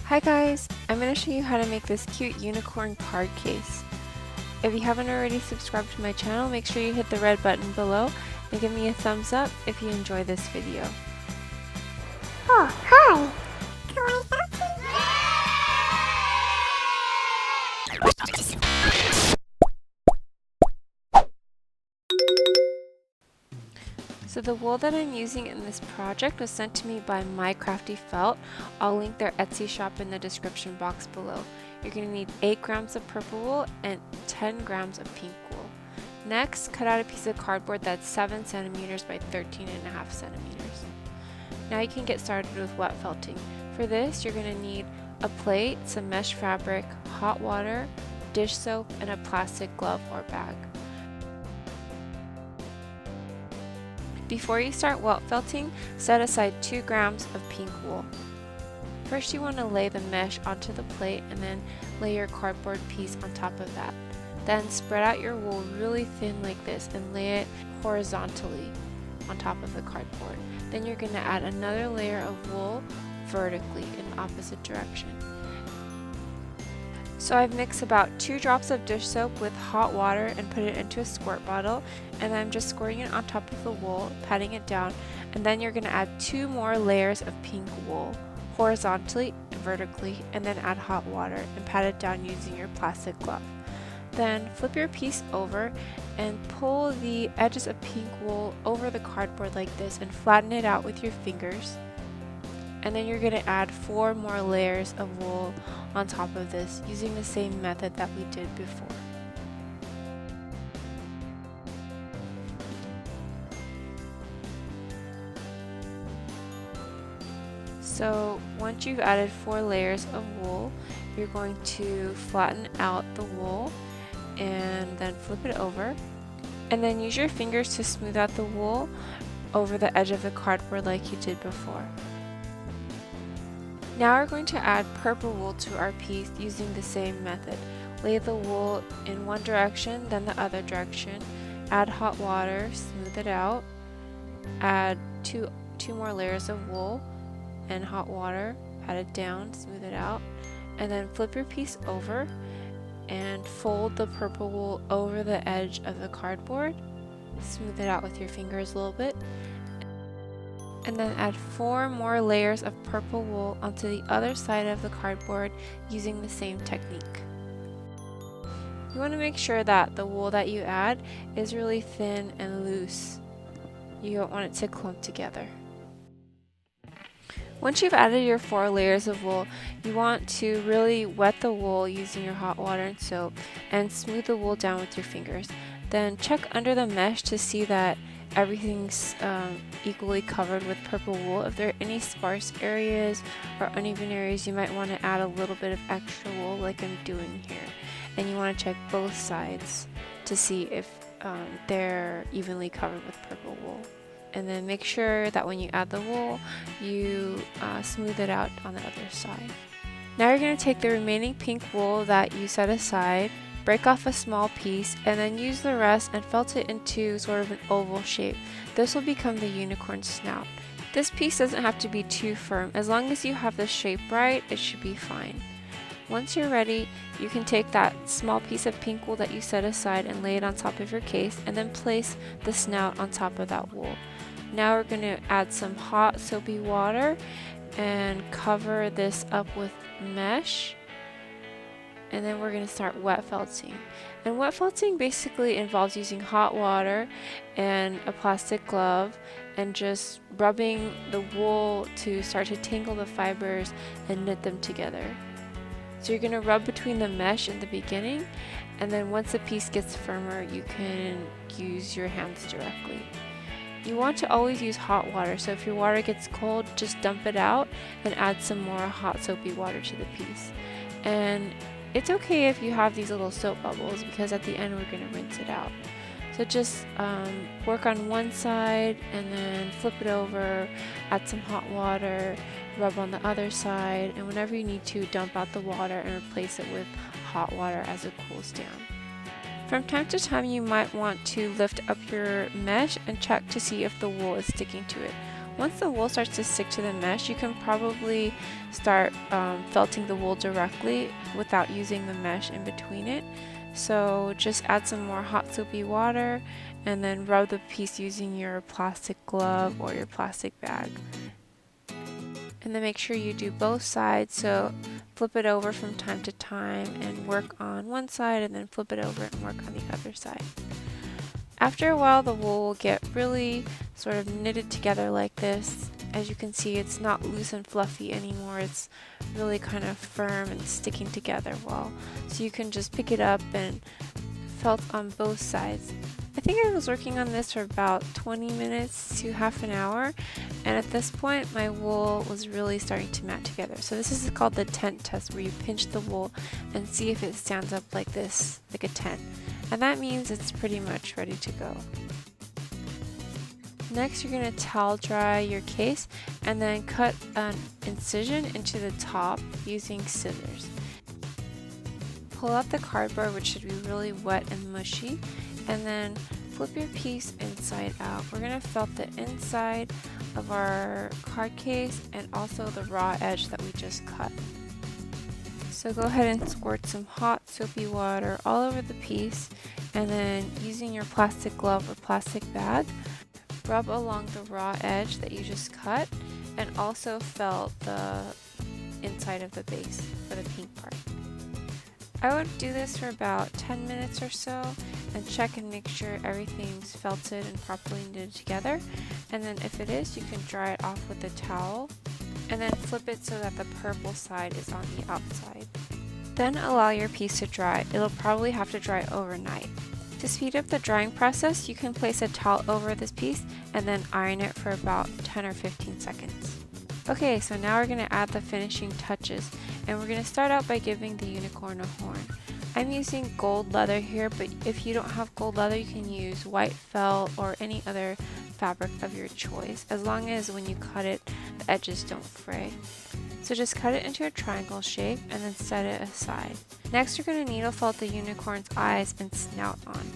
Hi guys, I'm going to show you how to make this cute unicorn card case. If you haven't already subscribed to my channel, make sure you hit the red button below and give me a thumbs up if you enjoy this video. Oh, hi! Kawaii soapy? So the wool that I'm using in this project was sent to me by My Crafty Felt. I'll link their Etsy shop in the description box below. You're going to need 8 grams of purple wool and 10 grams of pink wool. Next, cut out a piece of cardboard that's 7 centimeters by 13.5 centimeters. Now you can get started with wet felting. For this, you're going to need a plate, some mesh fabric, hot water, dish soap, and a plastic glove or bag. Before you start wet felting, set aside 2 grams of pink wool. First you want to lay the mesh onto the plate and then lay your cardboard piece on top of that. Then spread out your wool really thin like this and lay it horizontally on top of the cardboard. Then you're going to add another layer of wool vertically in the opposite direction. So I've mixed about 2 drops of dish soap with hot water and put it into a squirt bottle, and I'm just squirting it on top of the wool, patting it down, and then you're going to add 2 more layers of pink wool horizontally and vertically, and then add hot water and pat it down using your plastic glove. Then flip your piece over and pull the edges of pink wool over the cardboard like this and flatten it out with your fingers. And then you're going to add 4 more layers of wool on top of this using the same method that we did before. So once you've added 4 layers of wool, you're going to flatten out the wool and then flip it over. And then use your fingers to smooth out the wool over the edge of the cardboard like you did before. Now we're going to add purple wool to our piece using the same method. Lay the wool in one direction, then the other direction. Add hot water, smooth it out. Add two more layers of wool and hot water, pat it down, smooth it out. And then flip your piece over and fold the purple wool over the edge of the cardboard. Smooth it out with your fingers a little bit. And then add 4 more layers of purple wool onto the other side of the cardboard using the same technique. You want to make sure that the wool that you add is really thin and loose. You don't want it to clump together. Once you've added your 4 layers of wool, you want to really wet the wool using your hot water and soap and smooth the wool down with your fingers. Then check under the mesh to see that everything's equally covered with purple wool. If there are any sparse areas or uneven areas, you might want to add a little bit of extra wool like I'm doing here. And you want to check both sides to see if they're evenly covered with purple wool. And then make sure that when you add the wool, you smooth it out on the other side. Now you're going to take the remaining pink wool that you set aside, break off a small piece, and then use the rest and felt it into sort of an oval shape. This will become the unicorn snout. This piece doesn't have to be too firm. As long as you have the shape right, it should be fine. Once you're ready, you can take that small piece of pink wool that you set aside and lay it on top of your case, and then place the snout on top of that wool. Now we're going to add some hot soapy water and cover this up with mesh. And then we're going to start wet felting. And wet felting basically involves using hot water and a plastic glove and just rubbing the wool to start to tangle the fibers and knit them together. So you're going to rub between the mesh in the beginning, and then once the piece gets firmer, you can use your hands directly. You want to always use hot water, so if your water gets cold, just dump it out and add some more hot soapy water to the piece. And it's okay if you have these little soap bubbles, because at the end we're going to rinse it out. So just work on one side and then flip it over, add some hot water, rub on the other side, and whenever you need to, dump out the water and replace it with hot water as it cools down. From time to time you might want to lift up your mesh and check to see if the wool is sticking to it. Once the wool starts to stick to the mesh, you can probably start felting the wool directly without using the mesh in between it. So just add some more hot soapy water and then rub the piece using your plastic glove or your plastic bag. And then make sure you do both sides, so flip it over from time to time and work on one side and then flip it over and work on the other side. After a while, the wool will get really sort of knitted together like this. As you can see, it's not loose and fluffy anymore. It's really kind of firm and sticking together well. So you can just pick it up and felt on both sides. I think I was working on this for about 20 minutes to half an hour, and at this point my wool was really starting to mat together. So this is called the tent test, where you pinch the wool and see if it stands up like this, like a tent. And that means it's pretty much ready to go. Next, you're going to towel dry your case and then cut an incision into the top using scissors. Pull out the cardboard, which should be really wet and mushy, and then flip your piece inside out. We're going to felt the inside of our card case and also the raw edge that we just cut. So go ahead and squirt some hot soapy water all over the piece, and then using your plastic glove or plastic bag, rub along the raw edge that you just cut, and also felt the inside of the base for the pink part. I would do this for about 10 minutes or so and check and make sure everything's felted and properly knitted together, and then if it is, you can dry it off with a towel and then flip it so that the purple side is on the outside. Then allow your piece to dry. It'll probably have to dry overnight. To speed up the drying process, you can place a towel over this piece and then iron it for about 10 or 15 seconds. Okay, so now we're going to add the finishing touches, and we're going to start out by giving the unicorn a horn. I'm using gold leather here, but if you don't have gold leather, you can use white felt or any other fabric of your choice, as long as when you cut it, the edges don't fray. So just cut it into a triangle shape and then set it aside. Next, you're going to needle felt the unicorn's eyes and snout on.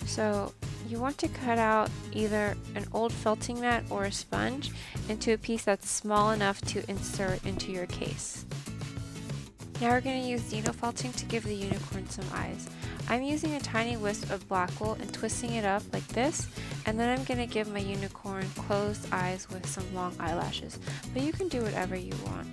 So you want to cut out either an old felting mat or a sponge into a piece that's small enough to insert into your case. Now we're going to use needle felting to give the unicorn some eyes. I'm using a tiny wisp of black wool and twisting it up like this, and then I'm going to give my unicorn closed eyes with some long eyelashes, but you can do whatever you want.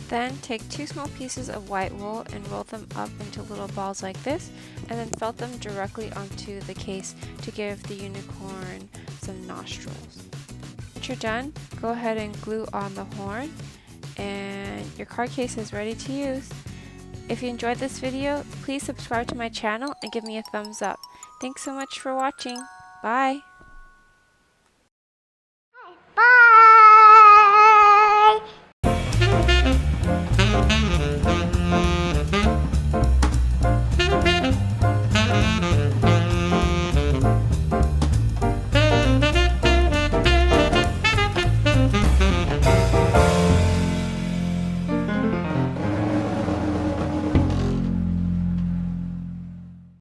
Then take 2 small pieces of white wool and roll them up into little balls like this, and then felt them directly onto the case to give the unicorn some nostrils. Once you're done, go ahead and glue on the horn, and your card case is ready to use. If you enjoyed this video, please subscribe to my channel and give me a thumbs up. Thanks so much for watching. Bye!